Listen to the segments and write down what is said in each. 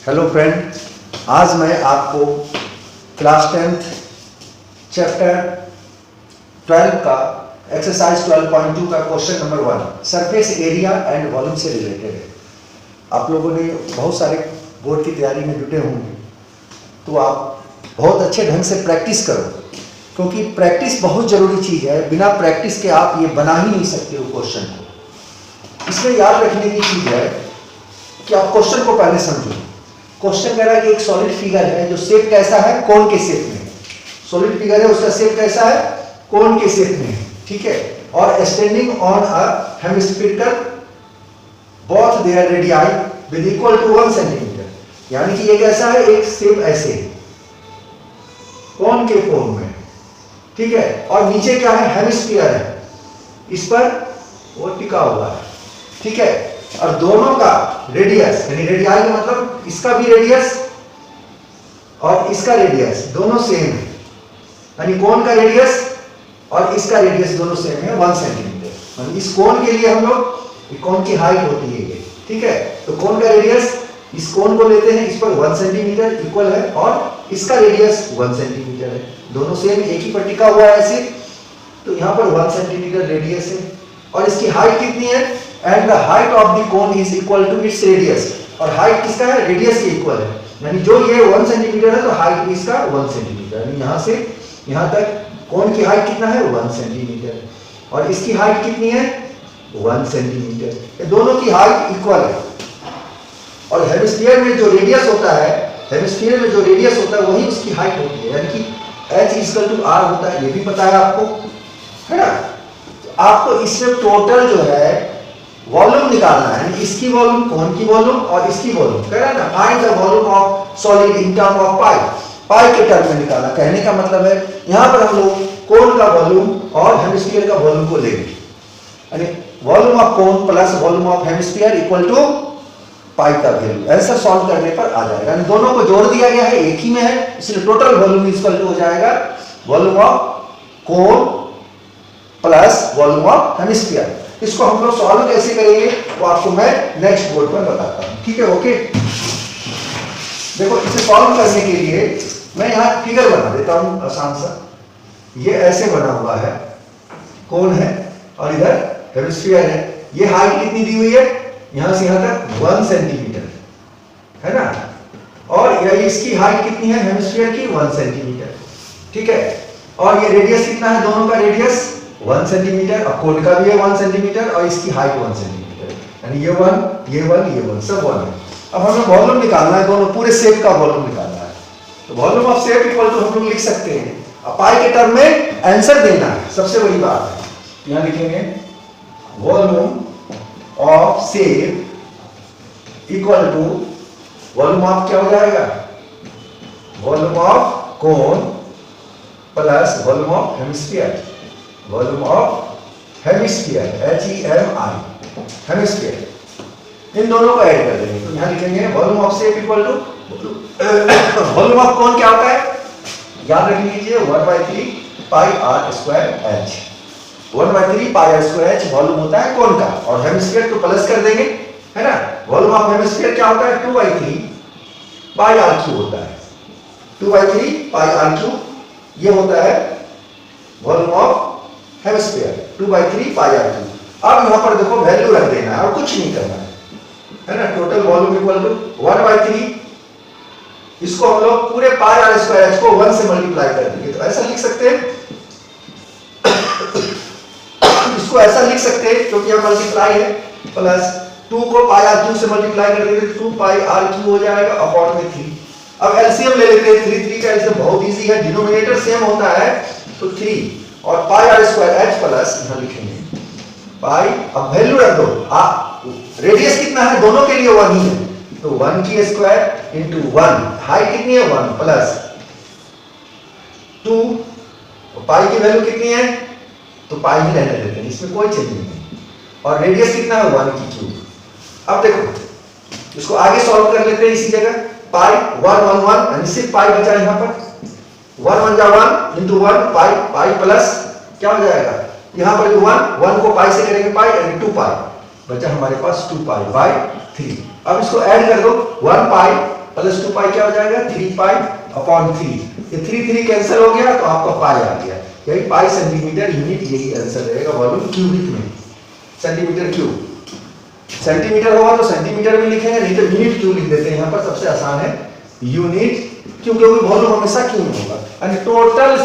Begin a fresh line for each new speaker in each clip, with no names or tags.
Hello friend, आज मैं आपको क्लास 10th चैप्टर 12 का एक्सरसाइज 12.2 का question number 1 surface area and volume से रिलेटेड है। आप लोगों ने बहुत सारे बोर्ड की तैयारी में जुटे होंगे, तो आप बहुत अच्छे ढंग से प्रैक्टिस करो, क्योंकि प्रैक्टिस बहुत ज़रूरी चीज़ है। बिना प्रैक्टिस के आप ये बना ही नहीं सकते हो क्वेश्चन को। इसमें याद रखने की चीज़ है कि आप क्वेश्चन को पहले समझो। क्वेश्चन कह रहा है कि एक सॉलिड फिगर है जो शेप कैसा है, कोन के शेप में है। सॉलिड फिगर है, उसका शेप कैसा है, कोन के शेप में है, ठीक है। और standing on a hemispherical both their radii with equal to 1 centimetre, यानी कि ये कैसा है, एक शेप ऐसे कोन के फॉर्म में, ठीक है। और नीचे क्या है, हेमिस्फीयर है, इस पर वो टिका हुआ है, ठीक है। और दोनों का रेडियस, यानी रेडियाई का मतलब इसका भी रेडियस और इसका रेडियस दोनों सेम है, यानी कोन का रेडियस और इसका रेडियस दोनों सेम है 1 सेंटीमीटर। इस कोन के लिए हम लोग, कोन की हाइट होती है ये, ठीक है। तो कोन का रेडियस, इस कोन को लेते हैं, इस पर 1 सेंटीमीटर इक्वल है और इसका रेडियस 1 सेंटीमीटर है, दोनों सेम एक ही पर टिका हुआ है ऐसे। तो यहाँ पर 1 सेंटीमीटर रेडियस है और इसकी हाइट कितनी है, and the height of the cone is equal to its radius. और हाइट किसका है, रेडियस के इक्वल है, यानी जो ये 1 सेंटीमीटर है तो हाइट भी इसका 1 सेंटीमीटर, यानी यहाँ से यहाँ तक कोन की हाइट कितना है, 1 सेंटीमीटर, और इसकी हाइट कितनी है, 1 सेंटीमीटर। ये दोनों की हाइट इक्वल है। और हेमिस्फीयर में जो रेडियस होता है, हेमिस्फीयर में जो रेडियस होता है वही उसकी हाइट होती है, यानी कि h इक्वल टू r होता है, ये भी पता है आपको, है ना। तो आपको इसमें टोटल जो है वॉल्यूम निकालना है, इसकी वॉल्यूम, कोन की वॉल्यूम और इसकी वॉल्यूम, कह रहा है ना, find the volume of solid in term of pi, pi के टर्म में निकालना। कहने का मतलब है यहाँ पर हम लोग कोन का वॉल्यूम और हेमिस्फीयर का वॉल्यूम को लेंगे, यानी volume of cone plus volume of hemisphere equal to pi का वैल्यू। ऐसा सॉल्व करने पर आ जाएगा, यानी दोनों को जोड़ दिया गया है, एक ही में है, इसलिए टोटल वॉल्यूम इक्वल टू हो जाएगा volume of cone plus volume of hemisphere. इसको हम लोग सॉल्व कैसे करेंगे वो आपको मैं नेक्स्ट बोर्ड पर बताता हूं, ठीक है, ओके। देखो, इसे सॉल्व करने के लिए मैं यहाँ फिगर बना देता हूं आसान सा। ये ऐसे बना हुआ है, कोन है और इधर हेमिस्फीयर है। ये हाइट कितनी दी हुई है, यहां से यहां तक 1 सेंटीमीटर है ना, और ये इसकी हाइट कितनी है, हेमिस्फीयर की 1 सेंटीमीटर, ठीक है। और ये रेडियस कितना है, दोनों का रेडियस 1 सेंटीमीटर, और कोन का भी है 1 सेंटीमीटर, और इसकी हाइट 1 सेंटीमीटर, यानी ये 1 ये 1 ये 1 सब 1 है। अब हमें वॉल्यूम निकालना है, दोनों पूरे शेप का वॉल्यूम निकालना है। तो volume of shape equal to हम लोग लिख सकते हैं, अब पाई के टर्म में आंसर देना है, सबसे बड़ी बात है। यहां लिखेंगे volume of shape equal to volume of क्या हो जाएगा, volume of cone plus volume of hemisphere, volume of hemisphere HEMI, hemisphere, इन दोनों को ऐड कर देंगे। तो यहां लिखेंगे volume of shape equal to volume of cone क्या होता है, याद रख लीजिए 1/3 pi r square h, 1/3 pi r square h volume होता है कोन का, और हेमिस्फीयर को प्लस कर देंगे, है ना। वॉल्यूम ऑफ हेमिस्फीयर क्या होता है, 2/3 पाई r क्यूब होता है, 2/3 पाई r क्यूब, ये होता है volume of hemisphere 2/3 pi r cube. अब यहां पर देखो वैल्यू रख देना है और कुछ नहीं करना है ना। टोटल वॉल्यूम इक्वल टू 1/3, इसको हम लोग पूरे पाई r स्क्वायर h को 1 से मल्टीप्लाई कर देंगे, तो ऐसा लिख सकते हैं इसको ऐसा लिख सकते हैं, क्योंकि यहां मल्टीप्लाई है, प्लस 2 को पाई r क्यूब से मल्टीप्लाई कर देंगे तो 2 पाई r क्यूब हो जाएगा अपॉन में 3। अब एलसीएम ले लेते हैं, 3 का एलसीएम बहुत इजी है, डिनोमिनेटर सेम होता है तो 3 और पाई r स्क्वायर h प्लस यहां लिखेंगे पाई। अब वैल्यू रख दो, रेडियस कितना है, दोनों के लिए 1 ही है, तो 1 की स्क्वायर इंटू 1, हाइट कितनी है 1 प्लस 2, पाई की वैल्यू कितनी है, तो पाई ही रहने देते हैं, इसमें कोई चेंज नहीं, और रेडियस कितना है 1 की क्यूब। अब देखो इसको आगे सॉल्व कर लेते हैं, इसी जगह पाई 1 1 1, यानी सिर्फ पाई बचा यहां पर, 1 1 जा 1 इंटू 1 पाई, पाई प्लस क्या हो जाएगा, यहां पर 1 को पाई से करेंगे पाई, यानी 2 पाई बचा हमारे पास 2 पाई बाई 3। अब इसको ऐड कर दो, 1 पाई प्लस 2 पाई क्या हो जाएगा 3 पाई अपॉन 3। ये 3 कैंसिल हो गया तो आपका पाई आ गया। यही पाई सेंटीमीटर यूनिट, यही आंसर रहेगा वॉल्यूम क्यूबिक में। सेंटीमीटर क्यूब, सेंटीमीटर होगा तो सेंटीमीटर में लिखेंगे, नहीं तो यूनिट क्यों लिख देते हैं। यहाँ पर सबसे आसान है यूनिट, क्योंकि वॉल्यूम हमेशा क्यों होगा। यानी टोटल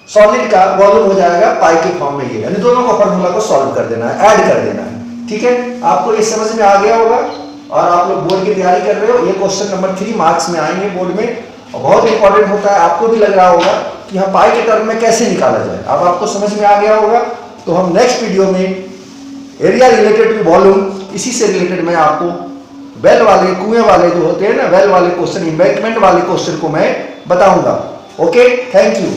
सॉलिड का वॉल्यूम हो जाएगा पाई के फॉर्म में ये, यानी दोनों का फॉर्मूला को सॉल्व कर देना है, ऐड कर देना है। ठीक है, आपको ये समझ में आ गया होगा और आप लोग बोर्ड की तैयारी कर रहे हो। ये क्वेश्चन नंबर 3 मार्क्स में आएंगे बोर्ड में और बहुत इंपॉर्टेंट होता है। आपको भी लग रहा होगा कि यहाँ पाई के टर्म में कैसे निकाला जाए, अब आपको समझ में आ गया होगा। तो हम नेक्स्ट वीडियो में एरिया रिलेटेड टू वॉल्यूम, इसी से रिलेटेड मैं आपको वेल वाले, कुएं वाले जो होते हैं ना, वेल वाले क्वेश्चन, इम्बैंकमेंट वाले क्वेश्चन को मैं बताऊंगा। Okay, thank you.